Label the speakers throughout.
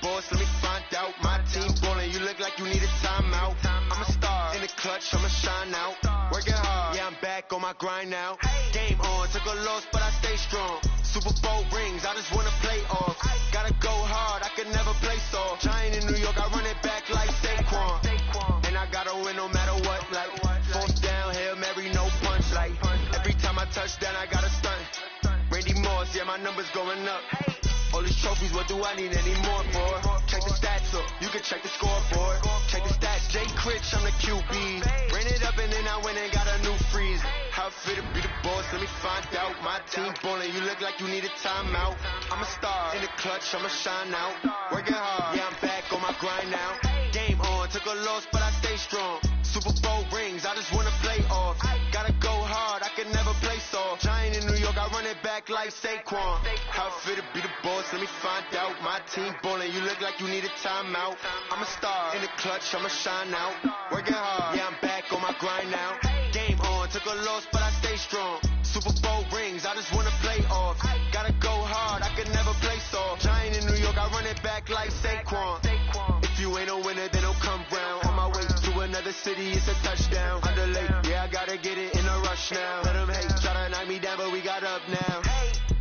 Speaker 1: boss, let me find out. My team ballin', you look like you need a timeout. I'm a star in the clutch, I'ma shine out. Working hard, yeah, I'm back on my grind now. Game on, took a loss, but I stay strong. Super Bowl rings, I just wanna play off. Gotta go hard, I could never play soft. Giant in New York, I run it back like Saquon. And I gotta win no matter what, like fourth down, Hail Mary, no punch. Like every time I touch down, I gotta stunt. Randy Moss, yeah, my numbers going up. All these trophies, what do I need any more for? Check the stats up, you can check the scoreboard. Check the stats, Jay Critch, I'm the QB. Ran it up and then I went and got a new freeze. How fit to be the boss, let me find out. My team ballin', you look like you need a timeout. I'm a star in the clutch, I'ma shine out. Working hard, yeah, I'm back on my grind now. Game on, took a loss, but I stay strong. Super Bowl rings, I just wanna play off. Gotta go hard, I can never play soft. Giant in New York, I run it back like Saquon. How fit to be the boss, let me find out. My team ballin', you look like you need a timeout. I'm a star in the clutch, I'ma shine out. Working hard, yeah, I'm back on my grind now. Game on, took a loss, but I stay strong. Super Bowl rings, I just wanna play off. Gotta go hard, I can never play soft. Giant in New York, I run it back like Saquon. If you ain't a winner, then don't come round. On my way to another city, it's a touchdown. Underlay, yeah, I gotta get it in a rush now. Let them hate, try to knock me down, but we got up now.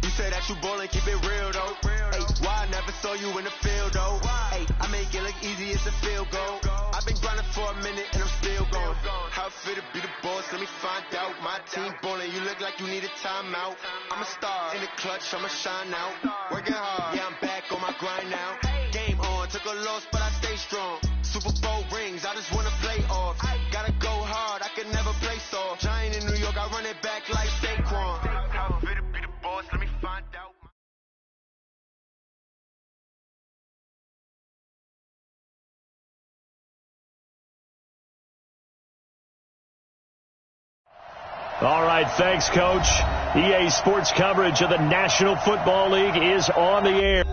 Speaker 1: You say that you ballin', keep it real though. Hey, why I never saw you in the field though? Hey, I make it look easy, it's a field goal. I've been grinding for a minute and I'm still going. How fit to be the boss, let me find out. My team ballin', you look like you need a timeout. I'm a star in the clutch, I'ma shine out. Working hard, yeah, I'm back on my grind now. Game on, took a loss, but I stay strong. Super Bowl rings, I just wanna play off. Gotta go hard, I can never play soft. Giant in New York, I run it back like Saquon. How fit to be the boss, let me find out.
Speaker 2: All right, thanks, Coach. EA Sports coverage of the National Football League is on the air.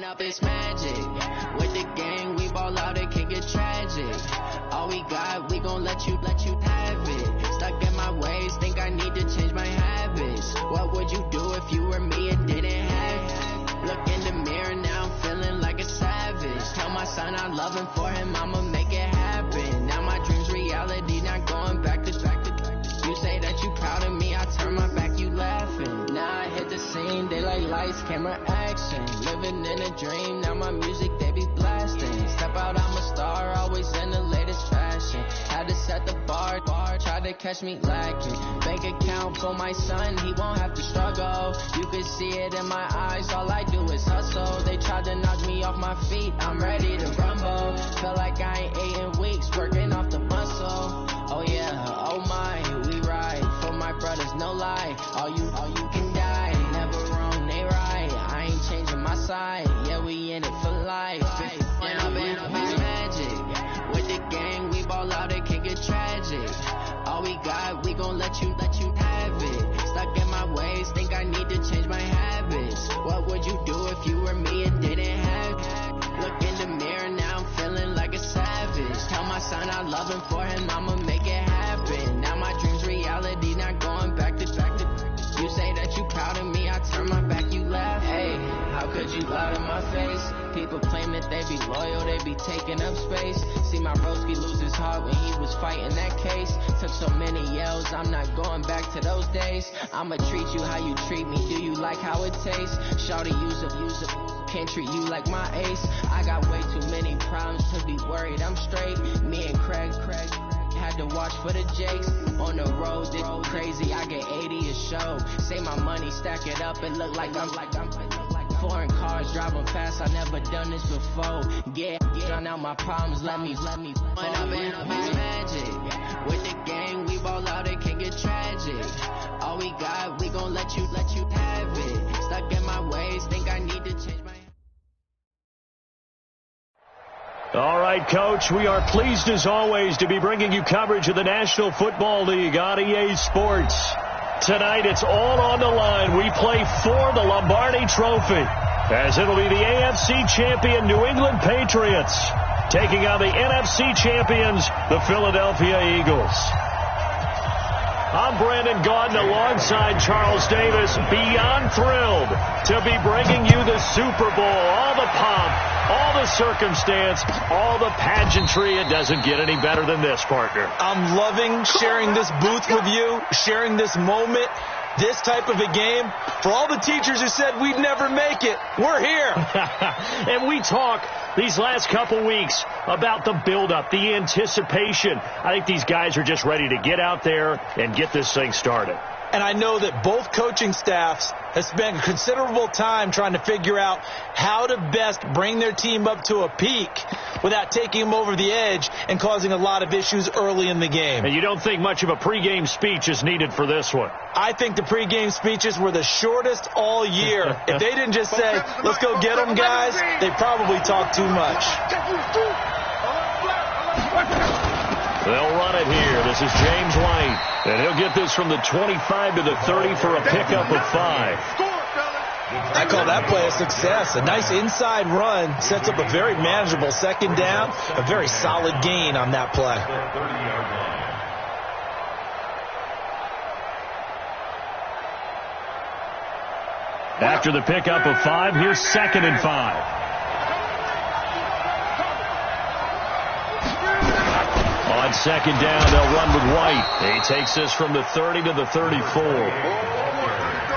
Speaker 3: Up it's magic. With the gang, we ball out, it can get tragic. All we got, we gon' let you have it. Stuck in my ways, think I need to change my habits. What would you do if you were me and didn't have it? Look in the mirror, now I'm feeling like a savage. Tell my son I love him, for him I'ma make it happen. Now my dream's reality, not going back to. You say that you proud of me, I turn my back, you laughing. Now I hit the scene, they like lights, camera, action. Living in a dream, now my music, they be blasting. Step out, I'm a star, always in the latest fashion. Had to set the bar, try to catch me lacking. Bank account for my son, he won't have to struggle. You can see it in my eyes, all I do is hustle. They tried to knock me off my feet, I'm ready to rumble. Feel like I ain't ate in weeks, working off the muscle. Oh yeah, oh my, we ride for my brothers, no lie. All you can die, never wrong, they right. I ain't changing my side, yeah, we in it for life. When I'm in up, it's magic. With the gang, we ball out, it can get tragic. All we got, we gon' let you have it. Stuck in my ways, think I need to change my habits. What would you do if you were me and didn't have it? Look in the mirror, now I'm feeling like a savage. Tell my son I love him, for him I'ma make it happen. Now my dream's reality, not going back to. You say that you proud of me, I turn my back, you laugh. Hey, how could you lie to my face? People claim that they be loyal, they be taking up space. See my broski lose his heart when he was fighting that case. Took so many yells, I'm not going back to those days. I'ma treat you how you treat me, do you like how it tastes? Shawty, use up, can't treat you like my ace. I got way too many problems to be worried, I'm straight. Me and Craig had to watch for the Jakes. On the road, it's crazy, I get 80 a show. Say my money, stack it up, and look like I'm foreign cars driving fast, I never done this before. Yeah, drown out my problems, let me When I'm in up, it's magic. With the gang, we ball out, it can get tragic. All we got, we gon' let you have it. Stuck in my ways, think I need to change my.
Speaker 2: All right, Coach, we are pleased as always to be bringing you coverage of the National Football League on EA Sports. Tonight, it's all on the line. We play for the Lombardi Trophy, as it'll be the AFC champion New England Patriots taking on the NFC champions, the Philadelphia Eagles. I'm Brandon Gaudin alongside Charles Davis, beyond thrilled to be bringing you the Super Bowl, all the pomp, all the circumstance, all the pageantry. It doesn't get any better than this, partner.
Speaker 4: I'm loving sharing this booth with you, sharing this moment, this type of a game. For all the teachers who said we'd never make it, we're here.
Speaker 2: And we talk these last couple weeks about the build-up, the anticipation. I think these guys are just ready to get out there and get this thing started.
Speaker 4: And I know that both coaching staffs have spent considerable time trying to figure out how to best bring their team up to a peak without taking them over the edge and causing a lot of issues early in the game.
Speaker 2: And you don't think much of a pregame speech is needed for this one?
Speaker 4: I think the pregame speeches were the shortest all year. If they didn't just say, let's go get them, guys, they probably talked too much.
Speaker 2: They'll run it here. This is James White, and he'll get this from the 25 to the 30 for a pickup of 5.
Speaker 4: I call that play a success. A nice inside run sets up a very manageable second down, a very solid gain on that play.
Speaker 2: After the pickup of 5, here's 2nd and 5. On 2nd down, they'll run with White. He takes this from the 30 to the 34.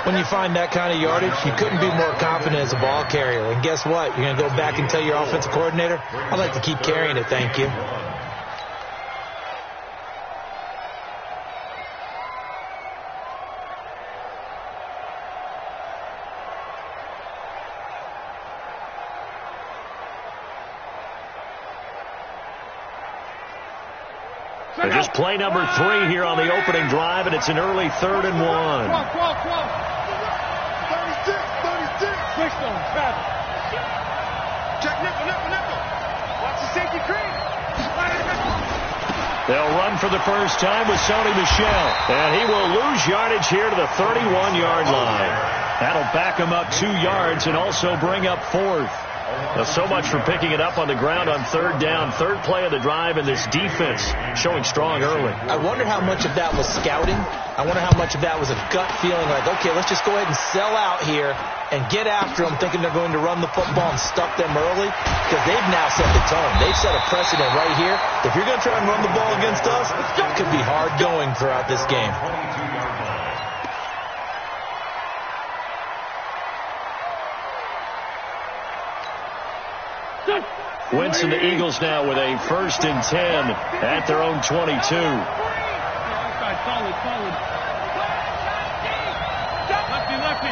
Speaker 4: When you find that kind of yardage, you couldn't be more confident as a ball carrier. And guess what? You're going to go back and tell your offensive coordinator, I'd like to keep carrying it, thank you.
Speaker 2: So just play number 3 here on the opening drive, and it's an early 3rd and 1.
Speaker 5: 36. Switch on, Travis. Check nickel. Watch the safety cream.
Speaker 2: They'll run for the first time with Sony Michel, and he will lose yardage here to the 31-yard line. That'll back him up 2 yards and also bring up 4th. So much for picking it up on the ground on 3rd down. 3rd play of the drive, and this defense showing strong early.
Speaker 4: I wonder how much of that was scouting. I wonder how much of that was a gut feeling like, okay, let's just go ahead and sell out here and get after them, thinking they're going to run the football and stuff them early, because they've now set the tone. They've set a precedent right here. If you're going to try and run the ball against us, it could be hard going throughout this game.
Speaker 2: Wentz and the Eagles now with a 1st and 10 at their own 22.
Speaker 5: Solid. Lefty.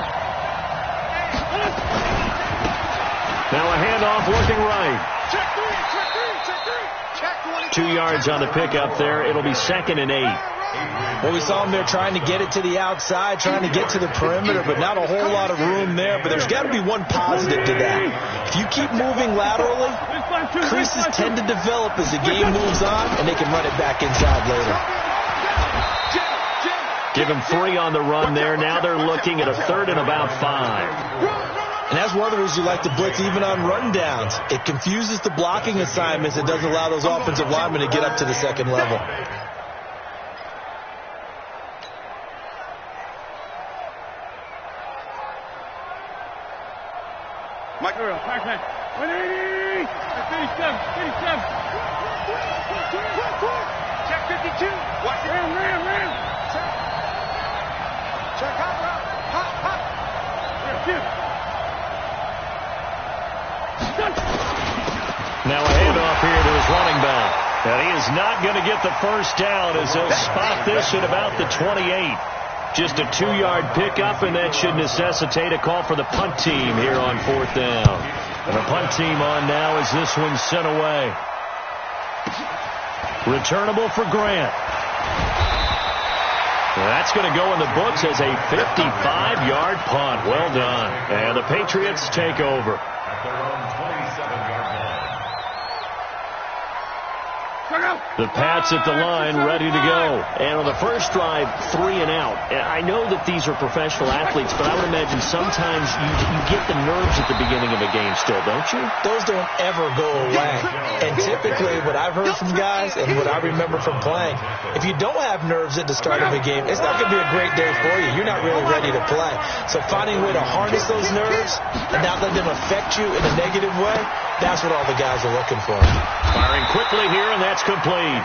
Speaker 2: Now a handoff looking right.
Speaker 5: Check
Speaker 2: 2 yards on the pickup there. It'll be 2nd and 8.
Speaker 4: Well, we saw him there trying to get it to the outside, trying to get to the perimeter, but not a whole lot of room there. But there's got to be one positive to that. If you keep moving laterally, creases tend to develop as the game moves on, and they can run it back inside later.
Speaker 2: Give him 3 on the run there. Now they're looking at a 3rd and about 5.
Speaker 4: And that's one of the reasons you like to blitz even on rundowns. It confuses the blocking assignments. It doesn't allow those offensive linemen to get up to the second level.
Speaker 5: Mike Earl, back. 180. 37. Check 52. Watch it. Ram. Check hop.
Speaker 2: Now a handoff here to his running back. And he is not going to get the first down as they'll spot this at about the 28. Just a 2-yard pickup, and that should necessitate a call for the punt team here on 4th down. And the punt team on now as this one's sent away. Returnable for Grant. That's going to go in the books as a 55-yard punt. Well done. And the Patriots take over. The Pats at the line, ready to go. And on the first drive, 3 and out. I know that these are professional athletes, but I would imagine sometimes you get the nerves at the beginning of a game still, don't you?
Speaker 4: Those don't ever go away. And typically what I've heard from guys and what I remember from playing, if you don't have nerves at the start of a game, it's not going to be a great day for you. You're not really ready to play. So finding a way to harness those nerves and not let them affect you in a negative way, that's what all the guys are looking for.
Speaker 2: Firing quickly here, and that's complete.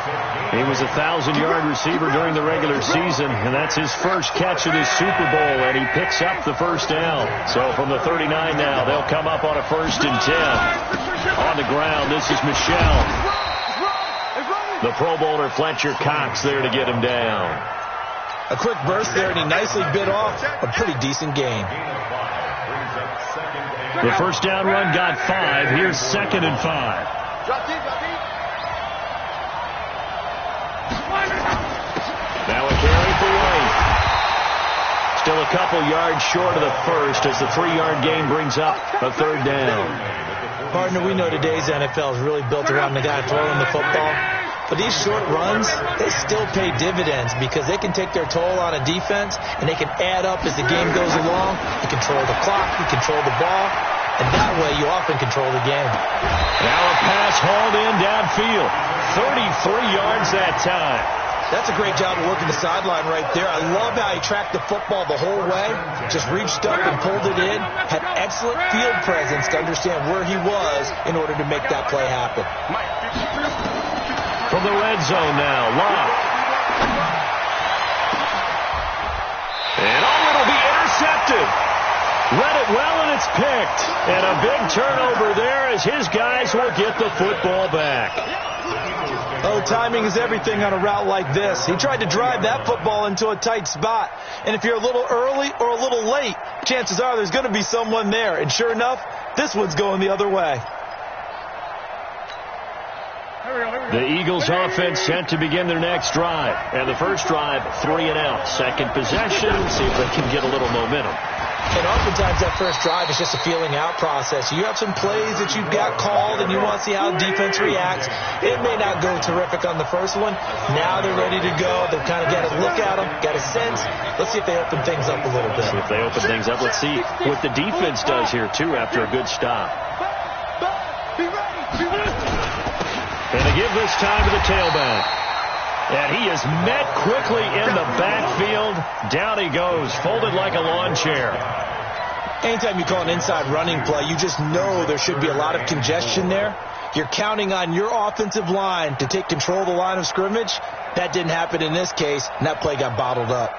Speaker 2: He was a 1,000-yard receiver during the regular season, and that's his first catch of the Super Bowl, and he picks up the first down. So from the 39 now, they'll come up on a 1st and 10. On the ground, this is Michelle. The Pro Bowler Fletcher Cox there to get him down.
Speaker 4: A quick burst there, and he nicely bit off a pretty decent gain.
Speaker 2: The first down run got 5. Here's 2nd and 5. Now a carry for White. Still a couple yards short of the first as the 3-yard gain brings up a 3rd down.
Speaker 4: Partner, we know today's NFL is really built around the guy throwing the football. But these short runs, they still pay dividends because they can take their toll on a defense and they can add up as the game goes along. You control the clock, you control the ball, and that way you often control the game.
Speaker 2: Now a pass hauled in downfield. 33 yards that time.
Speaker 4: That's a great job of working the sideline right there. I love how he tracked the football the whole way. Just reached up and pulled it in. Had excellent field presence to understand where he was in order to make that play happen.
Speaker 2: From the red zone now, Locke. And it'll be intercepted. Read it well, and it's picked. And a big turnover there as his guys will get the football back.
Speaker 4: Oh, timing is everything on a route like this. He tried to drive that football into a tight spot. And if you're a little early or a little late, chances are there's going to be someone there. And sure enough, this one's going the other way.
Speaker 2: The Eagles offense set to begin their next drive. And the first drive, 3 and out. Second possession, see if they can get a little momentum.
Speaker 4: And oftentimes that first drive is just a feeling out process. You have some plays that you've got called and you want to see how defense reacts. It may not go terrific on the first one. Now they're ready to go. They've kind of got to look at them, got a sense. Let's see if they open things up a little bit.
Speaker 2: See if they open things up. Let's see what the defense does here, too, after a good stop. And they give this time to the tailback. And he is met quickly in the backfield. Down he goes, folded like a lawn chair.
Speaker 4: Anytime you call an inside running play, you just know there should be a lot of congestion there. You're counting on your offensive line to take control of the line of scrimmage. That didn't happen in this case, and that play got bottled up.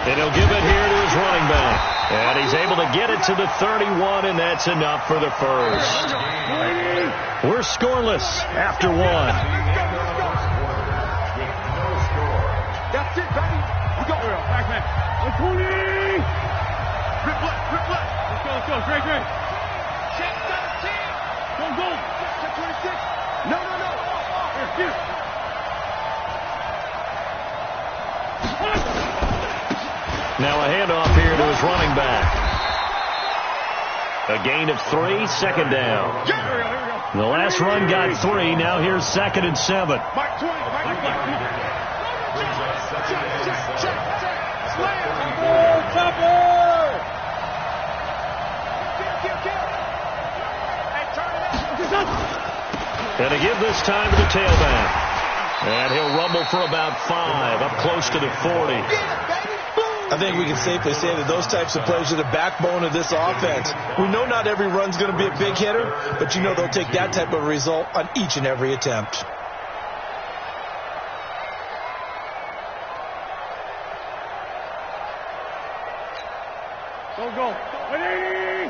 Speaker 2: And he'll give it here to his running back. And he's able to get it to the 31, and that's enough for the first. We're scoreless after 1.
Speaker 5: That's it, baby. We go. Back man. Rip left. Let's go. Great. Check 17. Go. Check 26. No. Here.
Speaker 2: Now a handoff here to his running back. A gain of 3, second down. The last run got 3. Now here's 2nd and 7.
Speaker 5: Mike 20. Check.
Speaker 2: And to give this time to the tailback. And he'll rumble for about 5, up close to the 40.
Speaker 4: I think we can safely say that those types of plays are the backbone of this offense. We know not every run's going to be a big hitter, but you know they'll take that type of result on each and every attempt.
Speaker 5: Go. Ready?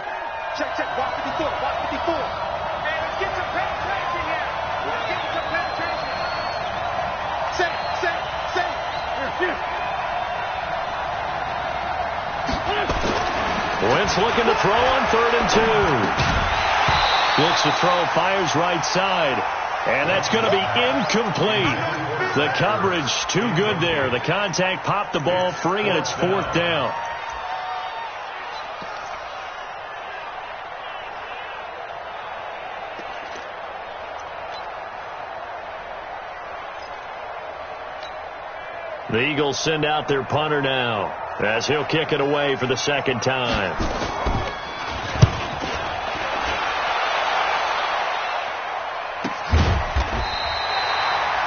Speaker 5: Check. Walk 54. Hey, let's get some penetration here. Say.
Speaker 2: Wentz looking to throw on 3rd and 2. Looks to throw, fires right side. And that's going to be incomplete. The coverage too good there. The contact popped the ball free, and it's 4th down. The Eagles send out their punter now, as he'll kick it away for the second time.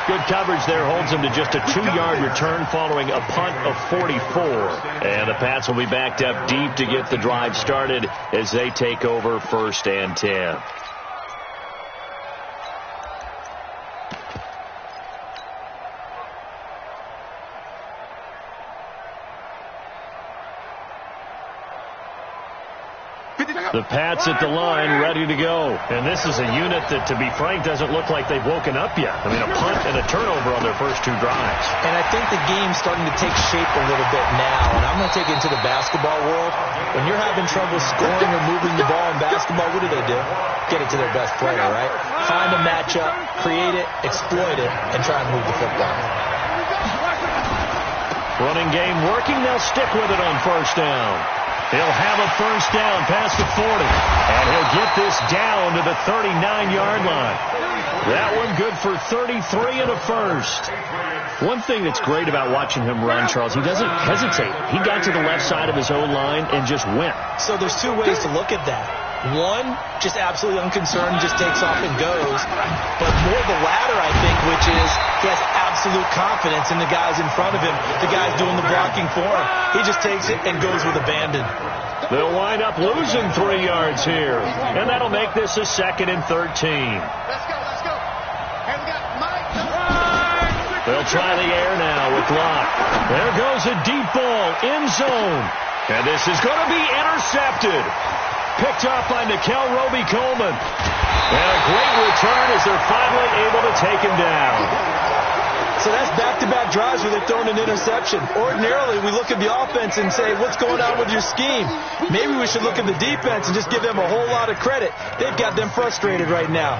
Speaker 2: Good coverage there holds him to just a 2-yard return following a punt of 44. And the Pats will be backed up deep to get the drive started as they take over 1st and 10. The Pats at the line, ready to go. And this is a unit that, to be frank, doesn't look like they've woken up yet. I mean, a punt and a turnover on their first 2 drives.
Speaker 4: And I think the game's starting to take shape a little bit now. And I'm going to take it into the basketball world. When you're having trouble scoring or moving the ball in basketball, what do? Get it to their best player, right? Find a matchup, create it, exploit it, and try and move the football.
Speaker 2: Running game working. They'll stick with it on 1st down. He'll have a 1st down past the 40. And he'll get this down to the 39-yard line. That one good for 33 and a 1st. One thing that's great about watching him run, Charles, he doesn't hesitate. He got to the left side of his own line and just went.
Speaker 4: So there's 2 ways to look at that. One, just absolutely unconcerned, just takes off and goes. But more the latter, I think, which is he has absolute confidence in the guys in front of him, the guys doing the blocking for him. He just takes it and goes with abandon.
Speaker 2: They'll wind up losing 3 yards here. And that'll make this a 2nd and 13.
Speaker 5: Let's go. And we got Mike.
Speaker 2: They'll try the air now with Locke. There goes a deep ball, end zone. And this is going to be intercepted. Picked off by Nickel Roby-Coleman. And a great return as they're finally able to take him down.
Speaker 4: So that's back-to-back drives where they're throwing an interception. Ordinarily, we look at the offense and say, what's going on with your scheme? Maybe we should look at the defense and just give them a whole lot of credit. They've got them frustrated right now.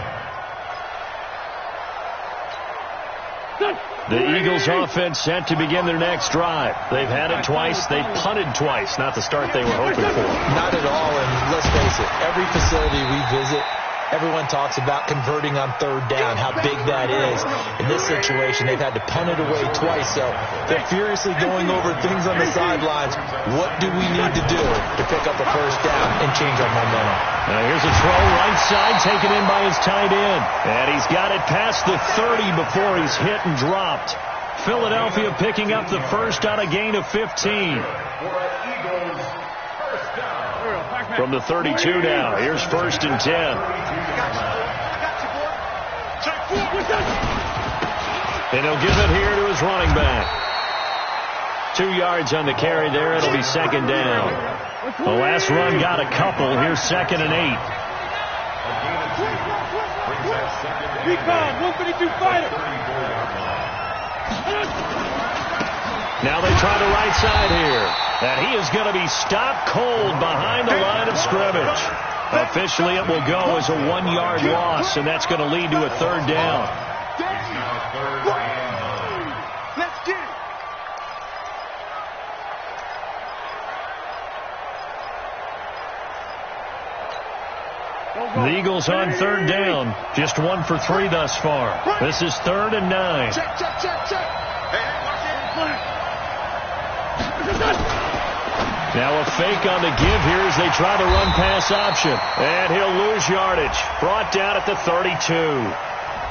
Speaker 2: The Eagles offense set to begin their next drive. They've had it twice. They've punted twice. Not the start they were hoping for.
Speaker 4: Not at all, and let's face it, every facility we visit, everyone talks about converting on 3rd down, how big that is. In this situation, they've had to punt it away twice, so they're furiously going over things on the sidelines. What do we need to do to pick up a 1st down and change our momentum?
Speaker 2: Now here's a throw right side, taken in by his tight end. And he's got it past the 30 before he's hit and dropped. Philadelphia picking up the 1st on a gain of 15. From the 32 now, here's 1st and 10. And he'll give it here to his running back. 2 yards on the carry there. It'll be 2nd down. The last run got a couple. Here's 2nd and 8.
Speaker 5: Recon, 152 fighter.
Speaker 2: Now they try the right side here. And he is going to be stopped cold behind the line of scrimmage. Officially, it will go as a 1-yard loss, and that's going to lead to a 3rd down.
Speaker 5: Let's get it.
Speaker 2: The Eagles on 3rd down. Just 1 for 3 thus far. This is 3rd and 9.
Speaker 5: Check. Hey, watch it.
Speaker 2: Now a fake on the give here as they try to run pass option. And he'll lose yardage. Brought down at the 32.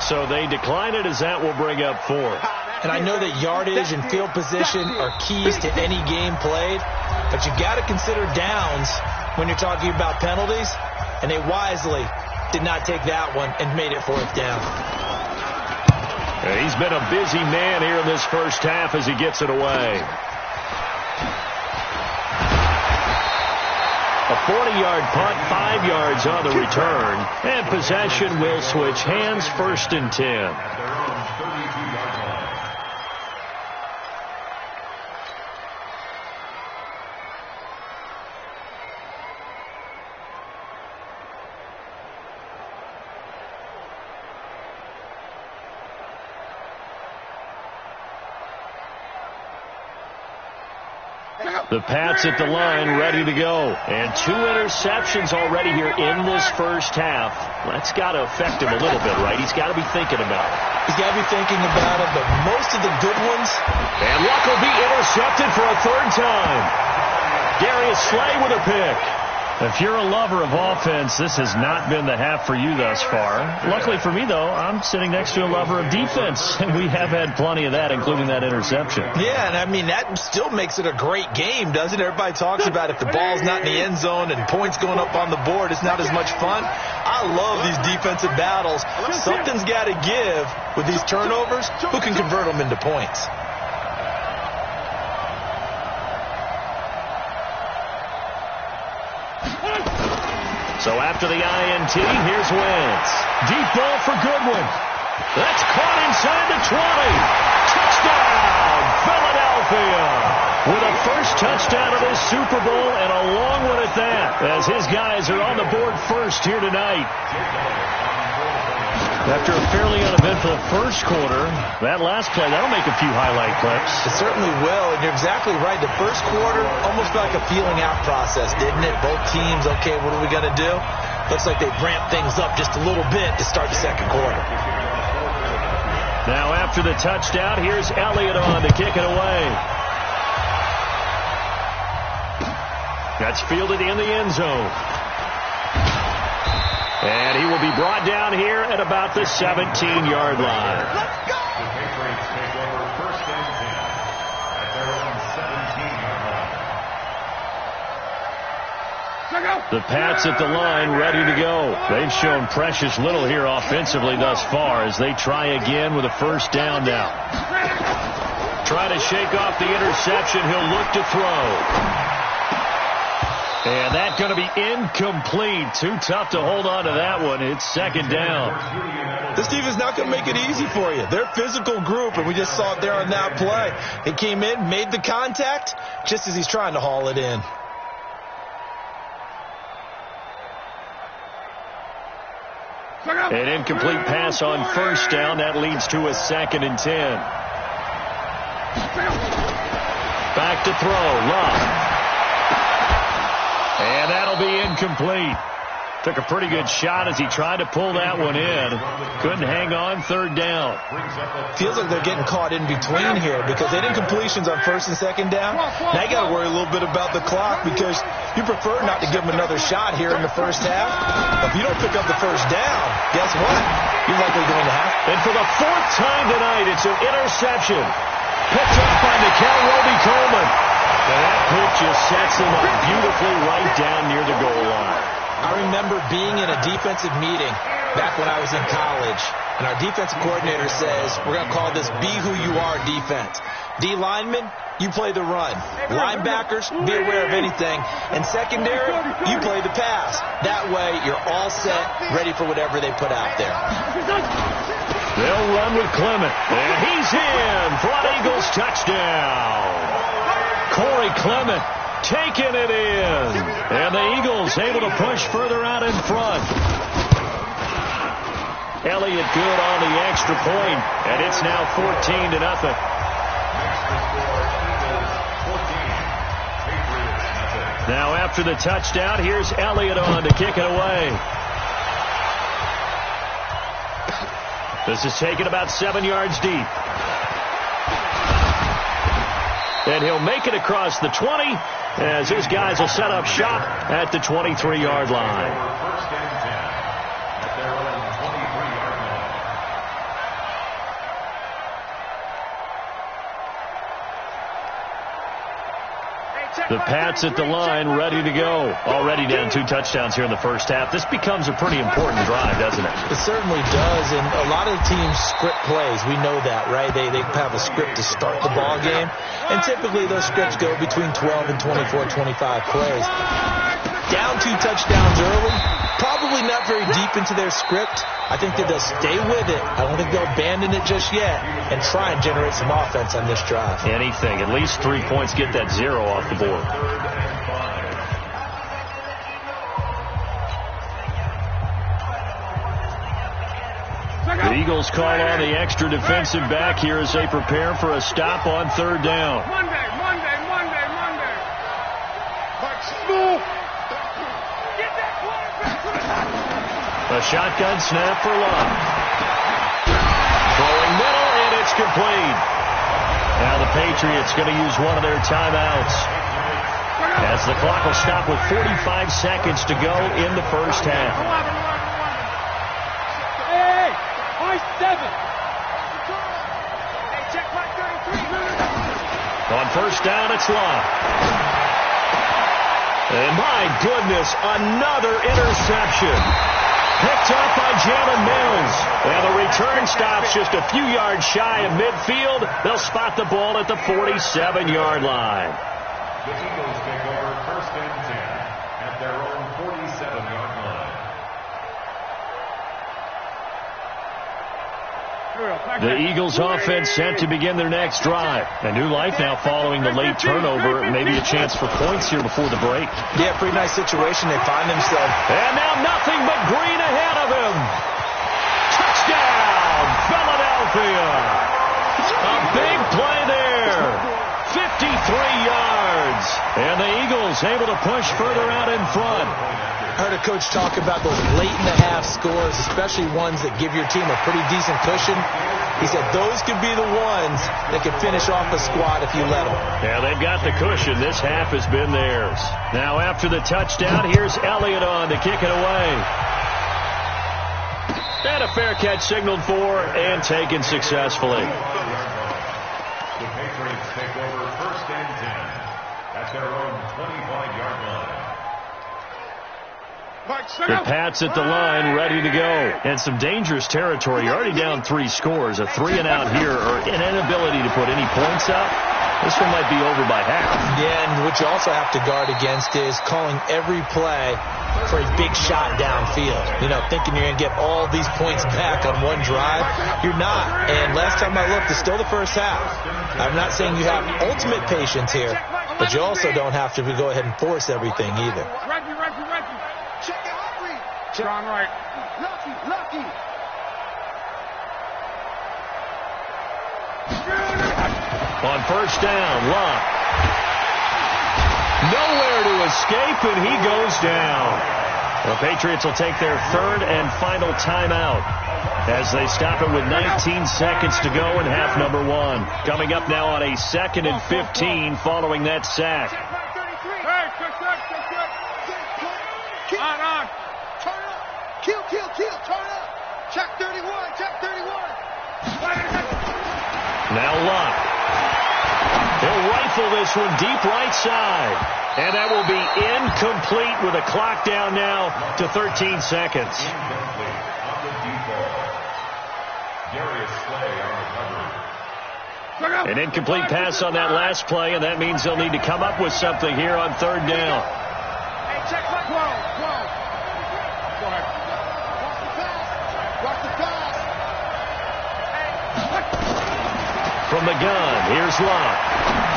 Speaker 2: So they decline it as that will bring up 4.
Speaker 4: And I know that yardage and field position are keys to any game played, but you got to consider downs when you're talking about penalties, and they wisely did not take that one and made it 4th down.
Speaker 2: He's been a busy man here in this first half as he gets it away. A 40-yard punt, 5 yards on the return, and possession will switch hands, 1st and 10. The Pats at the line, ready to go. And 2 interceptions already here in this first half. That's got to affect him a little bit, right? He's got to be thinking about it.
Speaker 4: He's got to be thinking about it, but most of the good ones.
Speaker 2: And Luck will be intercepted for a 3rd time. Darius Slay with a pick. If you're a lover of offense, this has not been the half for you thus far. Luckily for me, though, I'm sitting next to a lover of defense, and we have had plenty of that, including that interception.
Speaker 4: Yeah, and I mean, that still makes it a great game, doesn't it? Everybody talks about if the ball's not in the end zone and points going up on the board, it's not as much fun. I love these defensive battles. Something's got to give with these turnovers. Who can convert them into points?
Speaker 2: So after the INT, here's Wentz. Deep ball for Goodwin. That's caught inside the 20. Touchdown, Philadelphia. With a first touchdown of this Super Bowl, and a long one at that, as his guys are on the board first here tonight. After a fairly uneventful first quarter, that last play, that'll make a few highlight clips.
Speaker 4: It certainly will, and you're exactly right. The first quarter, almost like a feeling out process, didn't it? Both teams, okay, what are we going to do? Looks like they've ramped things up just a little bit to start the second quarter.
Speaker 2: Now after the touchdown, here's Elliott on to kick it away. That's fielded in the end zone. And he will be brought down here at about the 17-yard line.
Speaker 5: Let's go!
Speaker 6: The Patriots take over 1st and 10 at their own 17-yard line.
Speaker 2: The Pats at the line, ready to go. They've shown precious little here offensively thus far as they try again with a 1st down now. Try to shake off the interception. He'll look to throw. And that's going to be incomplete. Too tough to hold on to that one. It's 2nd down.
Speaker 4: This defense is not going to make it easy for you. They're a physical group, and we just saw it there on that play. He came in, made the contact, just as he's trying to haul it in.
Speaker 2: An incomplete pass on 1st down. That leads to a 2nd and 10. Back to throw. Love. And that'll be incomplete. Took a pretty good shot as he tried to pull that one in. Couldn't hang on 3rd down.
Speaker 4: Feels like they're getting caught in between here because they did completions on 1st and 2nd down. Now you got to worry a little bit about the clock because you prefer not to give them another shot here in the first half. If you don't pick up the 1st down, guess what? You're likely going to have.
Speaker 2: And for the 4th time tonight, it's an interception. Picked up by Nickel Roby-Coleman. And that pitch just sets him up beautifully right down near the goal line.
Speaker 4: I remember being in a defensive meeting back when I was in college, and our defensive coordinator says, we're going to call this Be Who You Are defense. D linemen, you play the run. Linebackers, be aware of anything. And secondary, you play the pass. That way, you're all set, ready for whatever they put out there.
Speaker 2: They'll run with Clement. And he's in for an Eagles touchdown. Corey Clement taking it in. And the Eagles able to push further out in front. Elliott good on the extra point, and it's now 14-0. Now after the touchdown, here's Elliott on to kick it away. This is taken about 7 yards deep. And he'll make it across the 20 as his guys will set up shop at the 23-yard line.
Speaker 6: 1st and 10 at their own 23-yard line.
Speaker 2: The Pats at the line, ready to go. Already down 2 touchdowns here in the first half. This becomes a pretty important drive, doesn't it?
Speaker 4: It certainly does, and a lot of the teams script plays. We know that, right? They have a script to start the ball game, and typically those scripts go between 12 and 24, 25 plays. Down 2 touchdowns early, probably not very deep into their script. I think that they'll stay with it. I don't think they'll abandon it just yet and try and generate some offense on this drive.
Speaker 2: Anything. At least 3 points, get that 0 off the board. The Eagles call on the extra defensive back here as they prepare for a stop on 3rd down.
Speaker 5: Monday.
Speaker 2: A shotgun snap for Love. Throwing middle, and it's complete. Now the Patriots going to use one of their timeouts, as the clock will stop with 45 seconds to go in the first half.
Speaker 5: Hey, I-7. Hey, check my 33.
Speaker 2: On first down, it's Love. And my goodness, another interception. Picked up by Jalen Mills. And the return stops just a few yards shy of midfield. They'll spot the ball at the 47-yard line.
Speaker 6: The Eagles take over first and 10 at their own 47-yard line.
Speaker 2: The Eagles offense set to begin their next drive. A new life now following the late turnover. Maybe a chance for points here before the break.
Speaker 4: Yeah, pretty nice situation they find themselves.
Speaker 2: And now nothing but green ahead of him. Touchdown, Philadelphia. A big play there. 53 yards. And the Eagles able to push further out in front.
Speaker 4: I heard a coach talk about those late-in-the-half scores, especially ones that give your team a pretty decent cushion. He said those could be the ones that could finish off a squad if you let them.
Speaker 2: Yeah, they've got the cushion. This half has been theirs. Now after the touchdown, here's Elliott on to kick it away. And a fair catch signaled for and taken successfully.
Speaker 6: The Patriots take over first and 10 at their own 25-yard line.
Speaker 2: The Pats at the line, ready to go. And some dangerous territory. You're already down 3 scores. A 3-and-out here, or an inability to put any points up. This one might be over by half.
Speaker 4: Yeah, and what you also have to guard against is calling every play for a big shot downfield. You know, thinking you're going to get all these points back on one drive. You're not. And last time I looked, it's still the first half. I'm not saying you have ultimate patience here, but you also don't have to go ahead and force everything either.
Speaker 5: Check it, Aubrey. Strong right. Lucky.
Speaker 2: On first down, Love. Nowhere to escape, and he goes down. The Patriots will take their third and final timeout as they stop it with 19 seconds to go in half number 1. Coming up now on a 2nd and 15 following that sack.
Speaker 5: On. Turn up. Kill. Turn up. Check 31.
Speaker 2: Now Luck. He'll rifle this one deep right side. And that will be incomplete with a clock down now to 13 seconds.
Speaker 6: Incomplete on the default. Darius Slay on recovery.
Speaker 2: An incomplete pass on that last play, and that means they'll need to come up with something here on third down.
Speaker 5: Hey, check my 12. Go ahead. Watch the pass.
Speaker 2: From the gun, here's Locke.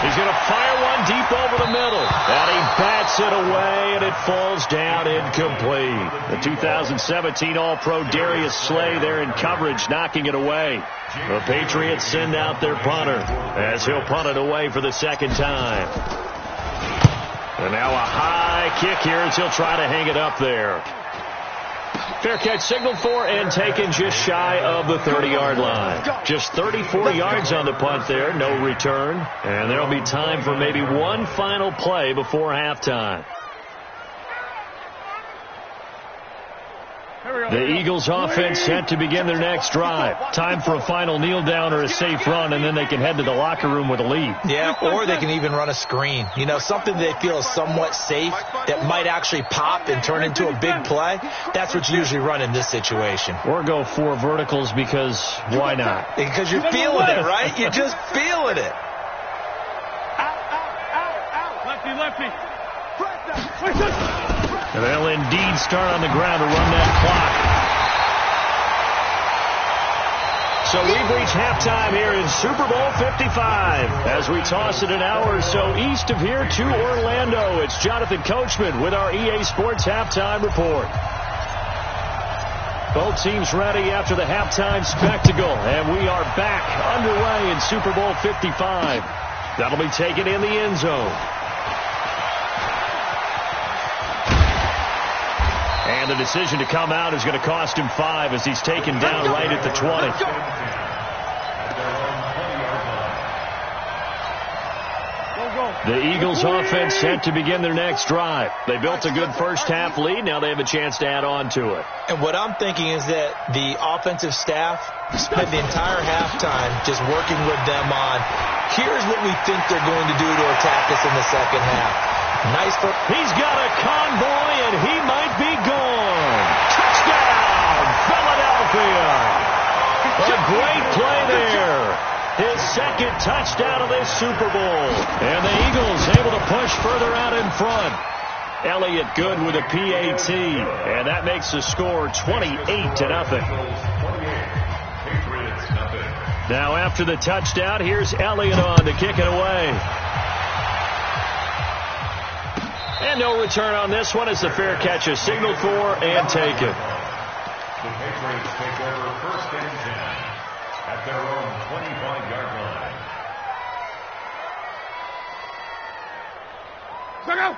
Speaker 2: He's going to fire one deep over the middle. And he bats it away, and it falls down incomplete. The 2017 All-Pro Darius Slay there in coverage, knocking it away. The Patriots send out their punter as he'll punt it away for the second time. And now a high kick here as he'll try to hang it up there. Fair catch signaled for and taken just shy of the 30-yard line. Just 34 yards on the punt there, no return. And there'll be time for maybe one final play before halftime. The Eagles offense set to begin their next drive. Time for a final kneel down or a safe run, and then they can head to the locker room with a lead.
Speaker 4: Yeah, or they can even run a screen. You know, something they feel is somewhat safe that might actually pop and turn into a big play. That's what you usually run in this situation.
Speaker 2: Or go 4 verticals because why not?
Speaker 4: Because you're feeling it, right? You're just feeling it.
Speaker 5: Lefty.
Speaker 2: And they'll indeed start on the ground to run that clock. So we've reached halftime here in Super Bowl 55. As we toss it an hour or so east of here to Orlando, it's Jonathan Coachman with our EA Sports Halftime Report. Both teams ready after the halftime spectacle, and we are back underway in Super Bowl 55. That'll be taken in the end zone. And the decision to come out is going to cost him 5 as he's taken down right at the 20. The Eagles offense set to begin their next drive. They built a good first-half lead. Now they have a chance to add on to it.
Speaker 4: And what I'm thinking is that the offensive staff spent the entire halftime just working with them on, here's what we think they're going to do to attack us in the second half. Nice for...
Speaker 2: He's got a convoy, and he might be gone. Touchdown, Philadelphia. A great play there. His second touchdown of this Super Bowl. And the Eagles able to push further out in front. Elliott good with a PAT. And that makes the score 28-0. Now after the touchdown, here's Elliott on to kick it away. And no return on this one as the fair catch is signaled for and taken.
Speaker 6: The Patriots take over 1st and 10 at their own 25-yard line.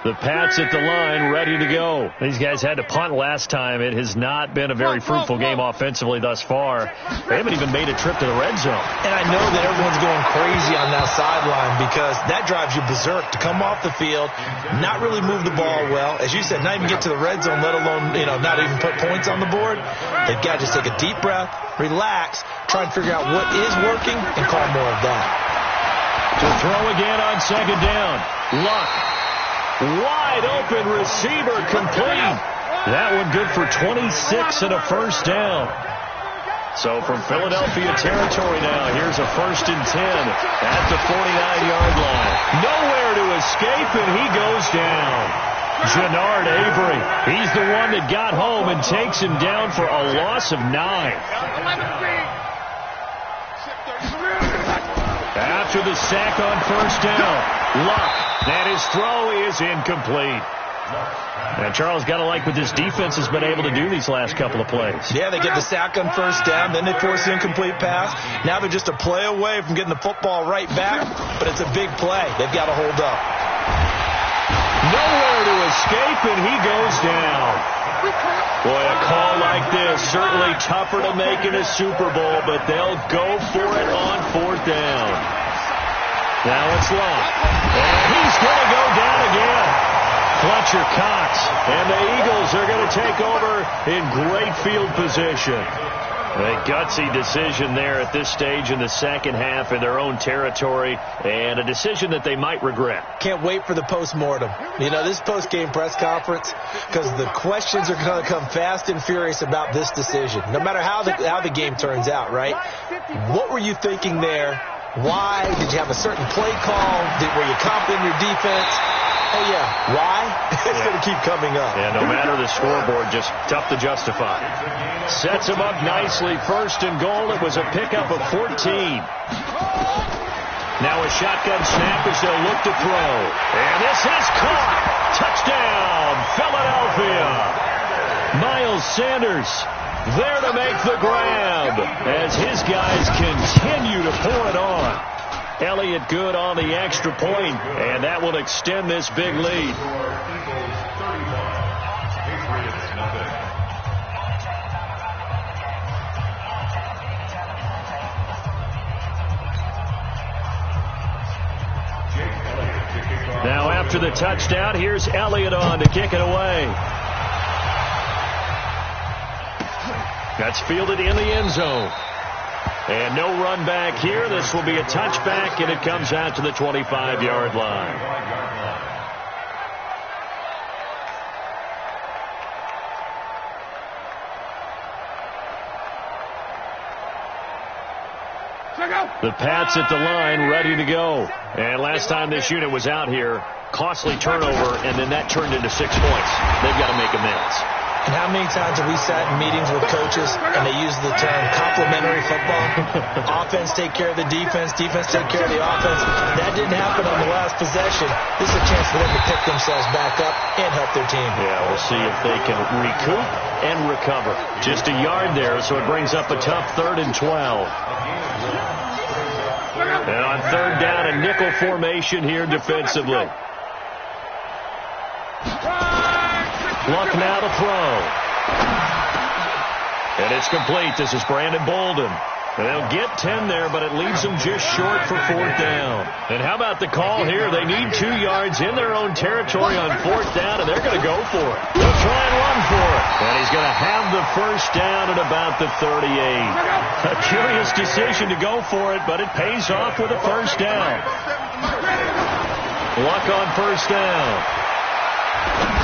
Speaker 2: The Pats at the line, ready to go. These guys had to punt last time. It has not been a very fruitful game offensively thus far. They haven't even made a trip to the red zone.
Speaker 4: And I know that everyone's going crazy on that sideline because that drives you berserk to come off the field, not really move the ball well. As you said, not even get to the red zone, let alone, not even put points on the board. They've got to just take a deep breath, relax, try and figure out what is working, and call more of that.
Speaker 2: To throw again on second down. Luck. Wide open receiver complete. That one good for 26 and a first down. So from Philadelphia territory now, here's a 1st and 10 at the 49-yard line. Nowhere to escape, and he goes down. Jannard Avery, he's the one that got home and takes him down for a loss of 9. After the sack on first down, Luck, and his throw is incomplete. And Charles, got to like what this defense has been able to do these last couple of plays.
Speaker 4: Yeah, they get the sack on first down, then they force the incomplete pass. Now they're just a play away from getting the football right back, but it's a big play. They've got to hold up.
Speaker 2: Nowhere to escape, and he goes down. Boy, a call like this, certainly tougher to make in a Super Bowl, but they'll go for it on 4th down. Now it's Luck, and he's going to go down again. Fletcher Cox, and the Eagles are going to take over in great field position. A gutsy decision there at this stage in the second half in their own territory, and a decision that they might regret.
Speaker 4: Can't wait for the post-mortem. This post-game press conference, because the questions are going to come fast and furious about this decision, no matter how the game turns out, right? What were you thinking there? Why? Did you have a certain play call? Were you confident in your defense? Oh, yeah. Why? It's going to keep coming up.
Speaker 2: Yeah, no matter the scoreboard, just tough to justify. Sets him up nicely. 1st and goal. It was a pickup of 14. Now a shotgun snap as they'll look to throw. And this is caught. Touchdown, Philadelphia. Miles Sanders there to make the grab as his guys continue to pour it on. Elliott good on the extra point, and that will extend this big lead. Now after the touchdown, here's Elliott on to kick it away. That's fielded in the end zone. And no run back here. This will be a touchback, and it comes out to the 25-yard line. The Pats at the line, ready to go. And last time this unit was out here, costly turnover, and then that turned into 6 points. They've got to make amends.
Speaker 4: And how many times have we sat in meetings with coaches and they use the term complementary football? Offense take care of the defense, defense take care of the offense. That didn't happen on the last possession. This is a chance for them to pick themselves back up and help their team.
Speaker 2: Yeah, we'll see if they can recoup and recover. Just a yard there, so it brings up a tough 3rd and 12. And on 3rd down, a nickel formation here defensively. Luck now to throw. And it's complete. This is Brandon Bolden. They'll get 10 there, but it leaves them just short for 4th down. And how about the call here? They need 2 yards in their own territory on 4th down, and they're going to go for it. They'll try and run for it. And he's going to have the first down at about the 38. A curious decision to go for it, but it pays off with a first down. Luck on first down.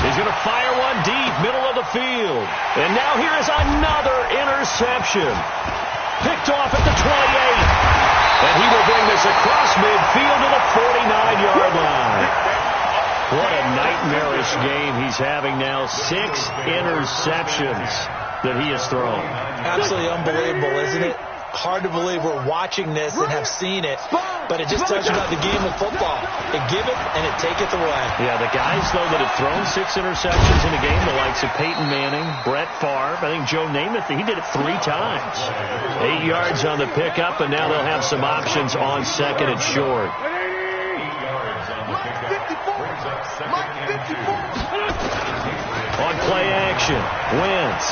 Speaker 2: He's going to fire one deep, middle of the field. And now here is another interception. Picked off at the 28. And he will bring this across midfield to the 49-yard line. What a nightmarish game he's having now. 6 interceptions that he has thrown.
Speaker 4: Absolutely unbelievable, isn't it? Hard to believe we're watching this and have seen it, but it just tells you about the game of football. It giveth and it taketh away.
Speaker 2: Yeah, the guys, though, that have thrown 6 interceptions in a game, the likes of Peyton Manning, Brett Favre, I think Joe Namath, he did it 3 times. 8 yards on the pickup, and now they'll have some options on 2nd and short.
Speaker 5: 8 yards on the pickup. Brings up 2nd and 2.
Speaker 2: On play action, Wentz.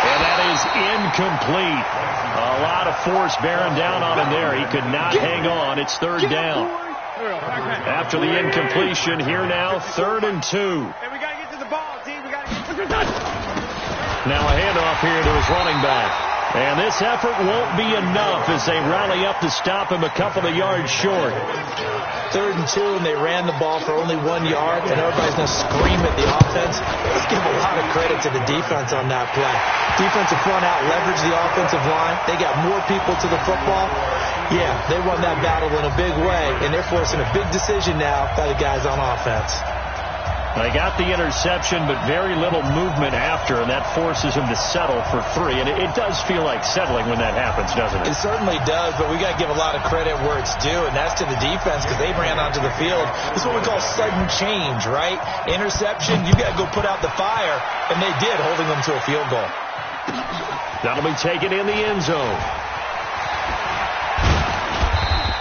Speaker 2: And that is incomplete. A lot of force bearing down on him there. He could not hang on. It's 3rd down. After the incompletion, here now, 3rd and 2.
Speaker 5: Hey, we got to get to the ball, team. We got to get to the ball.
Speaker 2: Now a handoff here to his running back. And this effort won't be enough as they rally up to stop him a couple of yards short.
Speaker 4: 3rd and 2, and they ran the ball for only 1 yard, and everybody's going to scream at the offense. Let's give a lot of credit to the defense on that play. Defensive front out leveraged the offensive line. They got more people to the football. Yeah, they won that battle in a big way, and they're forcing a big decision now by the guys on offense.
Speaker 2: They got the interception, but very little movement after, and that forces him to settle for 3. And it does feel like settling when that happens, doesn't it?
Speaker 4: It certainly does, but we got to give a lot of credit where it's due, and that's to the defense because they ran onto the field. This is what we call sudden change, right? Interception, you got to go put out the fire, and they did, holding them to a field goal.
Speaker 2: That'll be taken in the end zone.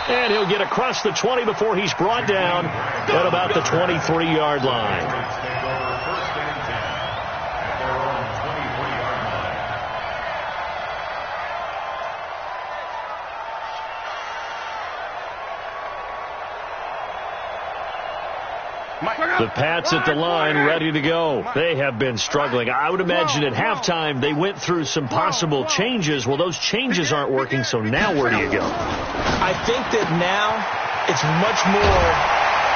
Speaker 2: And he'll get across the 20 before he's brought down at about the 23-yard line. The Pats at the line, ready to go. They have been struggling. I would imagine at halftime they went through some possible changes. Well, those changes aren't working, so now where do you go?
Speaker 4: I think that now it's much more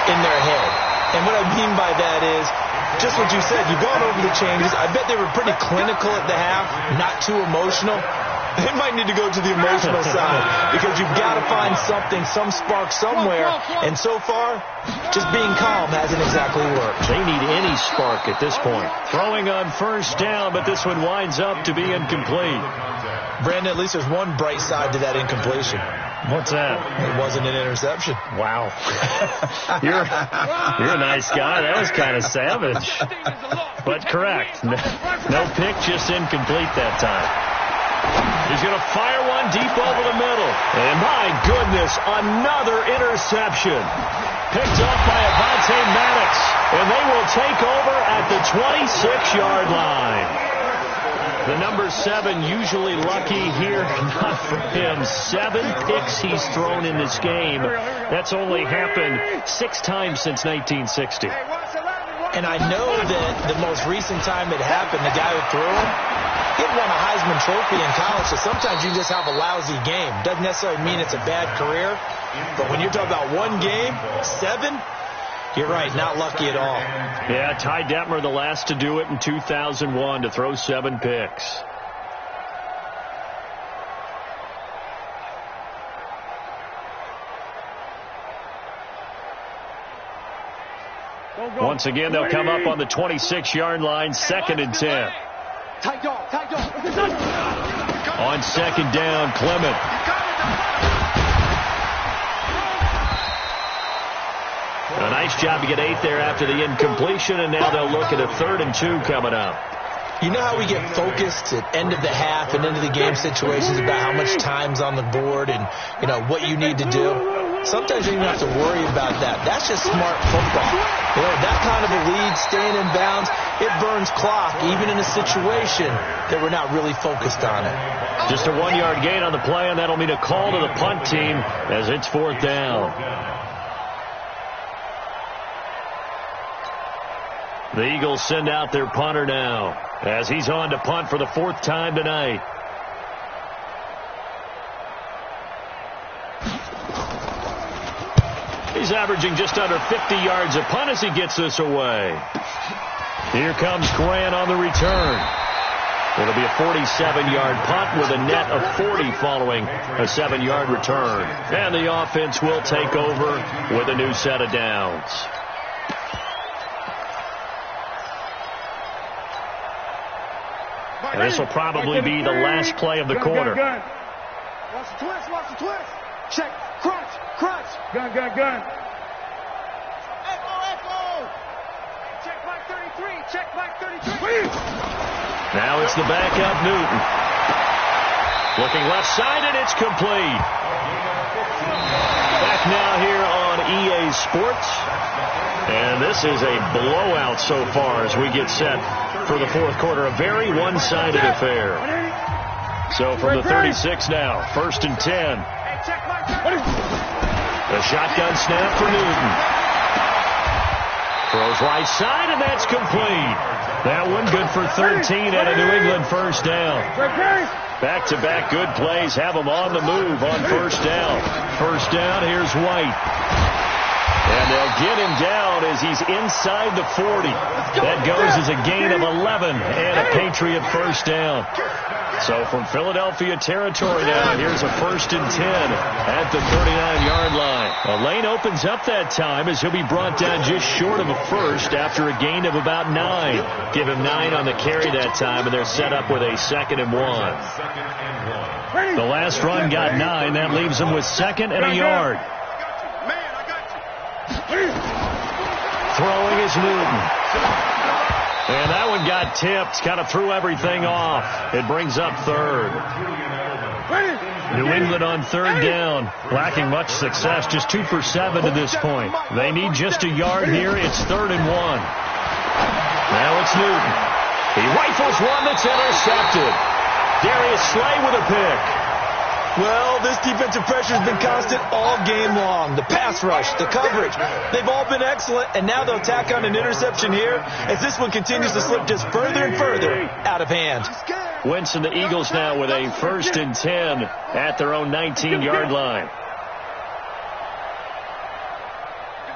Speaker 4: in their head. And what I mean by that is, just what you said, you've gone over the changes. I bet they were pretty clinical at the half, not too emotional. They might need to go to the emotional side because you've got to find something, some spark somewhere. And so far, just being calm hasn't exactly worked.
Speaker 2: They need any spark at this point. Throwing on first down, but this one winds up to be incomplete.
Speaker 4: Brandon, at least there's one bright side to that incompletion.
Speaker 2: What's that?
Speaker 4: It wasn't an interception.
Speaker 2: Wow. You're a nice guy. That was kind of savage. But correct. No pick, just incomplete that time. He's going to fire one deep over the middle. And my goodness, another interception. Picked up by Avonte Maddox. And they will take over at the 26-yard line. The number 7 usually lucky here. Not for him. 7 picks he's thrown in this game. That's only happened 6 times since 1960.
Speaker 4: And I know that the most recent time it happened, the guy who threw him, he had won a Heisman Trophy in college, so sometimes you just have a lousy game. Doesn't necessarily mean it's a bad career, but when you're talking about one game, 7, you're right, not lucky at all.
Speaker 2: Yeah, Ty Detmer, the last to do it in 2001, to throw 7 picks. Once again, they'll come up on the 26-yard line, 2nd and 10. On 2nd down, Clement. A nice job to get 8 there after the incompletion, and now they'll look at a 3rd and 2 coming up.
Speaker 4: You know how we get focused at end of the half and end of the game situations about how much time's on the board and, you know, what you need to do? sometimes you don't even have to worry about that. That's just smart football. You know, that kind of a lead, staying in bounds, it burns clock, even in a situation that we're not really focused on it.
Speaker 2: Just a 1-yard gain on the play, and that'll mean a call to the punt team as it's 4th down. The Eagles send out their punter now as he's on to punt for the 4th time tonight. He's averaging just under 50 yards a punt as he gets this away. Here comes Grant on the return. It'll be a 47-yard punt with a net of 40 following a 7-yard return. And the offense will take over with a new set of downs. And this will probably be the last play of the quarter.
Speaker 5: Watch the twist, watch the twist. Check, crunch, crunch. Gun. Echo. Check back 33, check back 33.
Speaker 2: Now it's the backup Newton. Looking left side, and it's complete. Back now here on EA Sports. And this is a blowout so far as we get set for the 4th quarter. A very one-sided affair. So from the 36 now, 1st and 10. The shotgun snap for Newton. Throws right side, and that's complete. That one good for 13 and a New England 1st down. Back-to-back good plays have them on the move on 1st down. 1st down, here's White. And they'll get him down as he's inside the 40. That goes as a gain of 11 and a Patriot 1st down. So from Philadelphia territory now, here's a 1st and 10 at the 39-yard line. A lane opens up that time as he'll be brought down just short of a first after a gain of about 9. Give him 9 on the carry that time, and they're set up with a 2nd and 1. The last run got 9. That leaves them with 2nd and a yard. Throwing is Newton. And that one got tipped, kind of threw everything off. It brings up 3rd. New England on 3rd down, lacking much success, just 2 for 7 to this point. They need just a yard here. It's 3rd and 1. Now it's Newton. He rifles one that's intercepted. Darius Slay with a pick.
Speaker 4: Well, this defensive pressure has been constant all game long. The pass rush, the coverage, they've all been excellent, and now they'll tack on an interception here as this one continues to slip just further and further out of hand.
Speaker 2: Wentz and the Eagles now with a 1st and 10 at their own 19-yard line.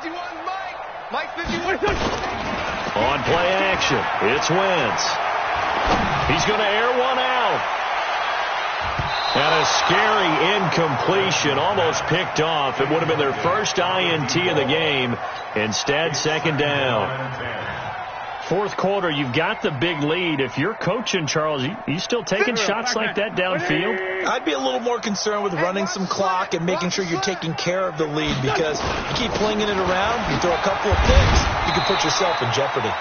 Speaker 5: 51, Mike 51.
Speaker 2: On play action, it's Wentz. He's going to air one out. And a scary incompletion, almost picked off. It would have been their first INT of the game. Instead, 2nd down. 4th quarter, you've got the big lead. If you're coaching, Charles, you still taking shots like that downfield?
Speaker 4: I'd be a little more concerned with running some clock and making sure you're taking care of the lead, because you keep flinging it around, you throw a couple of picks, you can put yourself in jeopardy.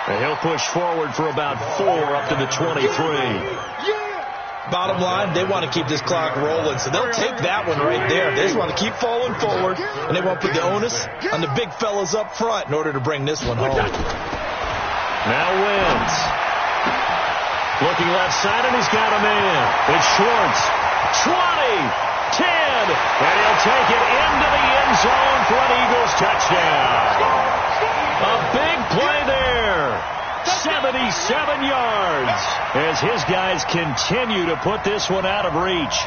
Speaker 2: And he'll push forward for about 4 up to the 23.
Speaker 4: Bottom line, they want to keep this clock rolling, so they'll take that one right there. They just want to keep falling forward, and they won't put the onus on the big fellas up front in order to bring this one home.
Speaker 2: Now Wentz. Looking left side, and he's got a man. It's Schwartz. 20, 10, and he'll take it into the end zone for an Eagles touchdown. A big play there. 77 yards as his guys continue to put this one out of reach.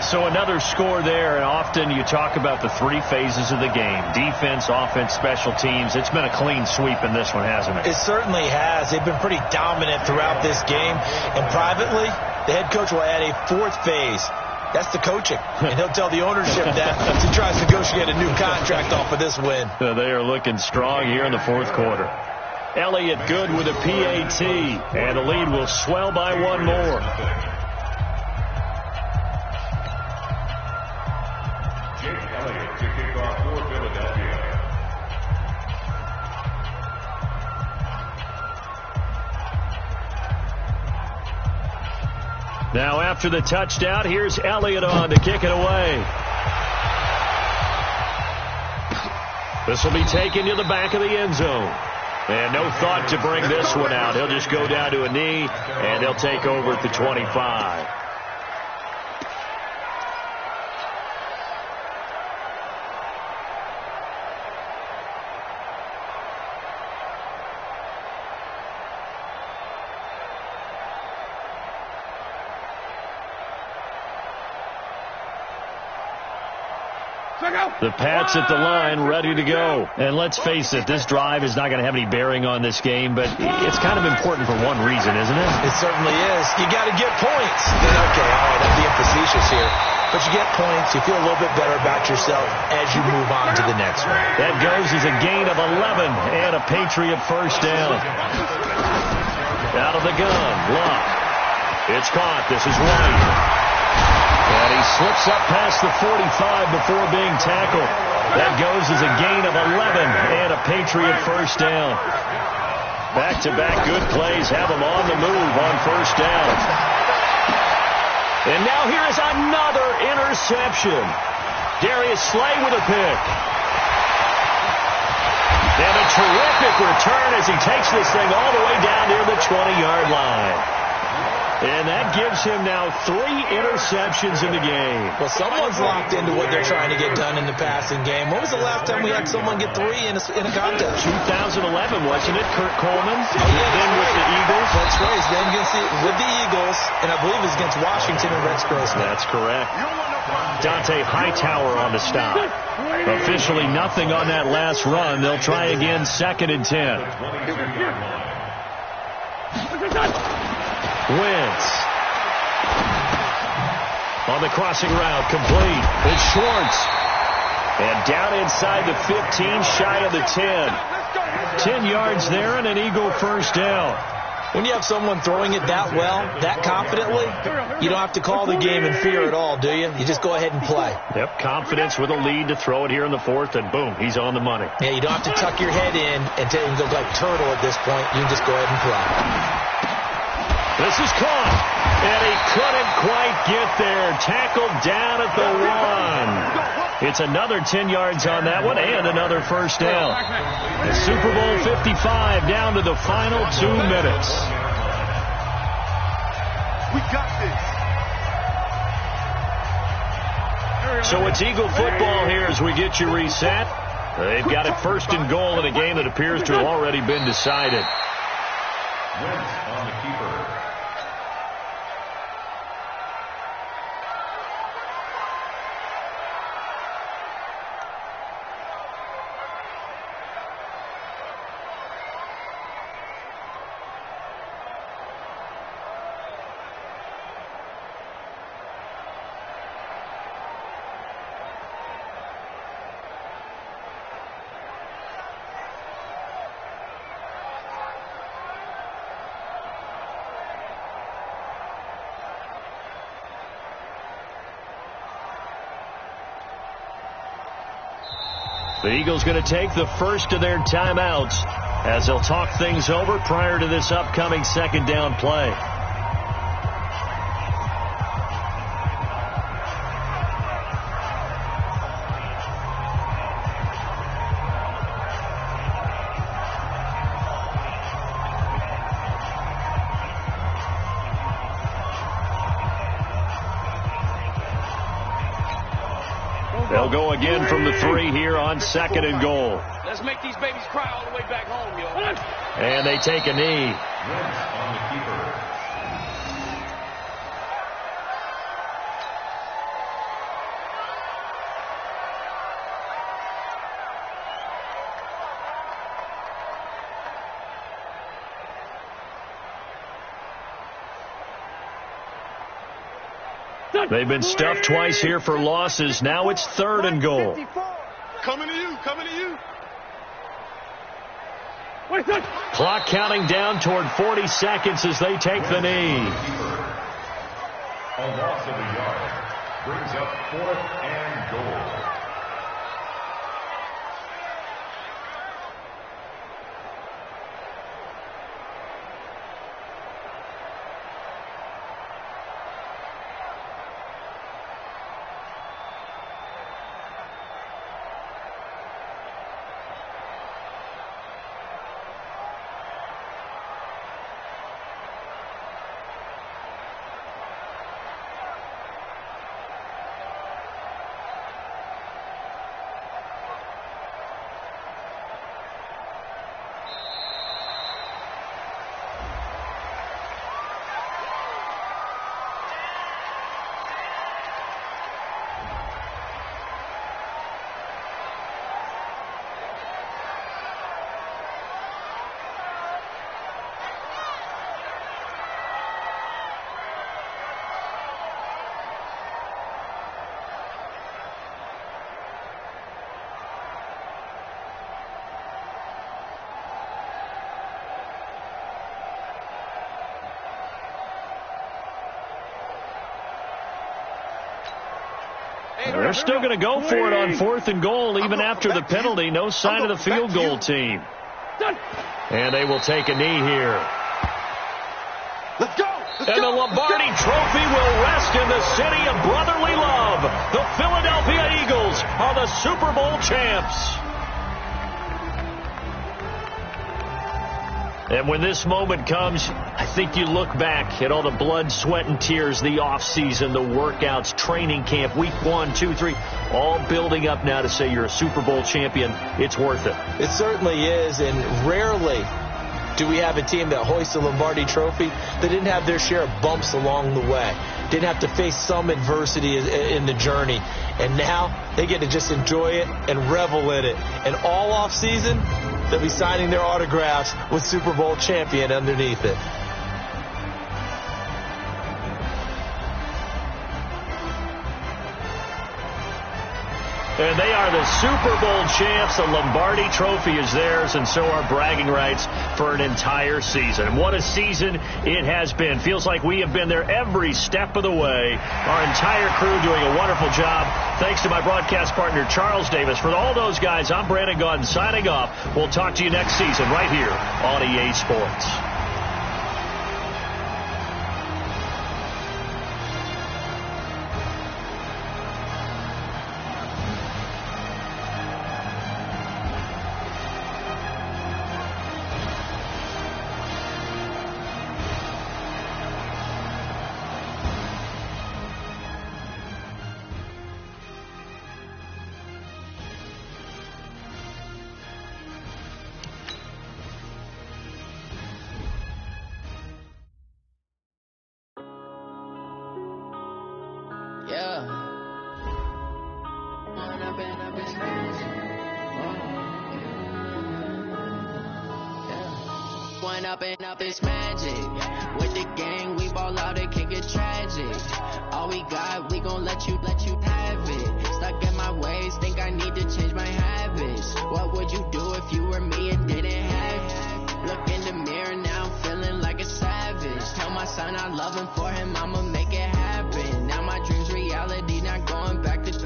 Speaker 2: So another score there, and often you talk about the 3 phases of the game: defense, offense, special teams. It's been a clean sweep in this one, hasn't it?
Speaker 4: It certainly has. They've been pretty dominant throughout this game, and privately, the head coach will add a 4th phase. That's the coaching, and he'll tell the ownership that as he tries to negotiate a new contract off of this win.
Speaker 2: They are looking strong here in the 4th quarter. Elliott good with a PAT, and the lead will swell by 1 more.
Speaker 6: Jake Elliott to kick off for Philadelphia.
Speaker 2: Now after the touchdown, here's Elliott on to kick it away. This will be taken to the back of the end zone. And no thought to bring this one out. He'll just go down to a knee, and he'll take over at the 25. The Pats at the line, ready to go. And let's face it, this drive is not going to have any bearing on this game, but it's kind of important for one reason, isn't it?
Speaker 4: It certainly is. You got to get points. Okay, all right, I'm being facetious here. But you get points, you feel a little bit better about yourself as you move on to the next one.
Speaker 2: That goes as a gain of 11 and a Patriot first down. Out of the gun, Luck. It's caught. This is White. And he slips up past the 45 before being tackled. That goes as a gain of 11 and a Patriot first down. Back-to-back good plays have him on the move on first down. And now here is another interception. Darius Slay with a pick. And a terrific return as he takes this thing all the way down near the 20-yard line. And that gives him now 3 interceptions in the game.
Speaker 4: Well, someone's locked into what they're trying to get done in the passing game. When was the last time we had someone get 3 in a contest?
Speaker 2: 2011, wasn't it? Kurt Coleman?
Speaker 4: Oh, yeah,
Speaker 2: then with the Eagles?
Speaker 4: That's right. Then with the Eagles, and I believe it was against Washington and Rex Grossman.
Speaker 2: That's correct. Dante Hightower on the stop. Officially nothing on that last run. They'll try again, 2nd and 10. Wentz. On the crossing route, complete. It's Schwartz. And down inside the 15, shy of the 10. 10 yards there and an Eagle first down.
Speaker 4: When you have someone throwing it that well, that confidently, you don't have to call the game in fear at all, do you? You just go ahead and play.
Speaker 2: Yep, confidence with a lead to throw it here in the 4th, and boom, he's on the money.
Speaker 4: Yeah, you don't have to tuck your head in and look like turtle at this point. You can just go ahead and play.
Speaker 2: This is caught, and he couldn't quite get there. Tackled down at the 1. It's another 10 yards on that one and another first down. The Super Bowl 55 down to the final 2 minutes.
Speaker 5: We got this.
Speaker 2: So it's Eagle football here as we get you reset. They've got it 1st and goal in a game that appears to have already been decided.
Speaker 6: Wentz on the keeper.
Speaker 2: The Eagles going to take the first of their timeouts as they'll talk things over prior to this upcoming 2nd down play. They'll go again from the 3 here on 2nd and goal.
Speaker 5: Let's make these babies cry all the way back home, yo.
Speaker 2: And they take a knee.
Speaker 6: Wentz on the keeper.
Speaker 2: They've been stuffed twice here for losses. Now it's 3rd and goal.
Speaker 5: Coming to you, coming to you.
Speaker 2: Clock counting down toward 40 seconds as they take the knee.
Speaker 6: A loss of a yard brings up 4th and goal.
Speaker 2: They're still going to go for it on 4th and goal, even after the penalty. No sign of the field goal team. And they will take a knee here.
Speaker 5: Let's go.
Speaker 2: And the Lombardi Trophy will rest in the city of brotherly love. The Philadelphia Eagles are the Super Bowl champs. And when this moment comes, I think you look back at all the blood, sweat, and tears, the offseason, the workouts, training camp, week 1, 2, 3, all building up now to say you're a Super Bowl champion. It's worth it.
Speaker 4: It certainly is, and rarely do we have a team that hoists a Lombardi Trophy that didn't have their share of bumps along the way, didn't have to face some adversity in the journey, and now they get to just enjoy it and revel in it. And all offseason, they'll be signing their autographs with Super Bowl champion underneath it.
Speaker 2: And they are the Super Bowl champs. The Lombardi Trophy is theirs, and so are bragging rights for an entire season. What a season it has been. Feels like we have been there every step of the way. Our entire crew doing a wonderful job. Thanks to my broadcast partner, Charles Davis. For all those guys, I'm Brandon Gaudin signing off. We'll talk to you next season right here on EA Sports.
Speaker 3: Up is magic. With the gang, we ball out, it can get tragic. All we got, we gon' let you have it. Stuck in my ways, think I need to change my habits. What would you do if you were me and didn't have it? Look in the mirror now, I'm feeling like a savage. Tell my son I love him, for him I'ma make it happen. Now my dream's reality, not going back to.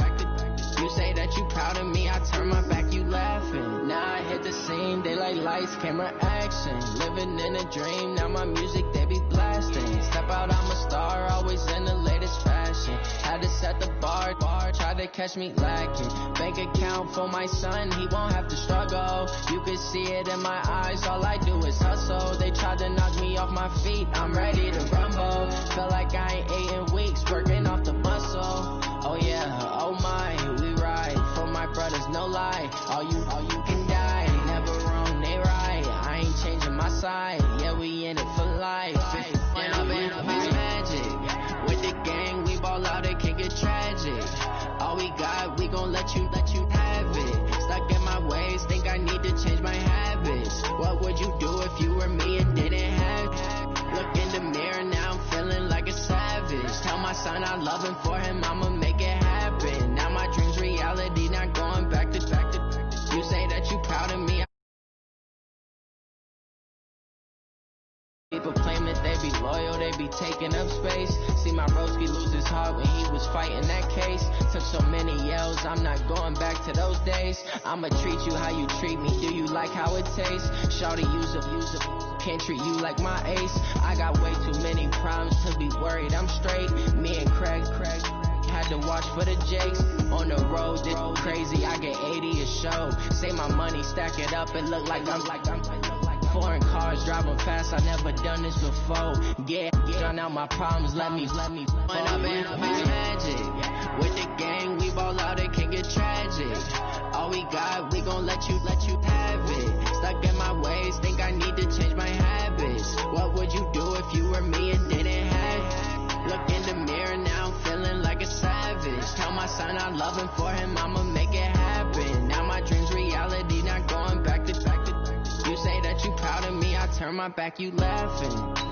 Speaker 3: You say that you proud of me, I turn my back, you laughing. Now I hit the scene, they like lights, camera, action. Living in a dream, now my music, they be blasting. Step out, I'm a star, always in the latest fashion. Had to set the bar, try to catch me lacking. Bank account for my son, he won't have to struggle. You can see it in my eyes, all I do is hustle. They tried to knock me off my feet, I'm ready to rumble. Feel like I ain't ate in weeks, working off the muscle. Oh yeah, oh my, we ride for my brothers, no lie. All you can die, never wrong, they right. I ain't changing my side, yeah, we in it for life. When up is magic. With the gang, we ball out, it can get tragic. All we got, we gon' let you have it. Stuck in my ways, think I need to change my habits. What would you do if you were me and didn't have it? Look in the mirror now, I'm feeling like a savage. Tell my son I love him, for him I'ma make it happen. Now my dream's reality, not going back to. You say that you proud of me. People claim that they be loyal, they be taking up space. See my broski lose his heart when he was fighting that case. Took so many yells, I'm not going back to those days. I'ma treat you how you treat me, do you like how it tastes? Shawty, use a, can't treat you like my ace. I got way too many problems to be worried, I'm straight. Me and Craig had to watch for the Jakes. On the road, this crazy, I get 80 a show. Say my money, stack it up, it look like I'm foreign cars, driving fast, I never done this before. Yeah, drown out my problems, let me. When up is magic. With the gang, we ball out, it can get tragic. All we got, we gon' let you have it. Stuck in my ways, think I need to change my habits. What would you do if you were me and didn't have it? Look in the mirror now, I'm feeling like a savage. Tell my son I love him, for him I'ma make it happen. Now my dream's reality, not going back to. You say that you proud of me, I turn my back, you laughing.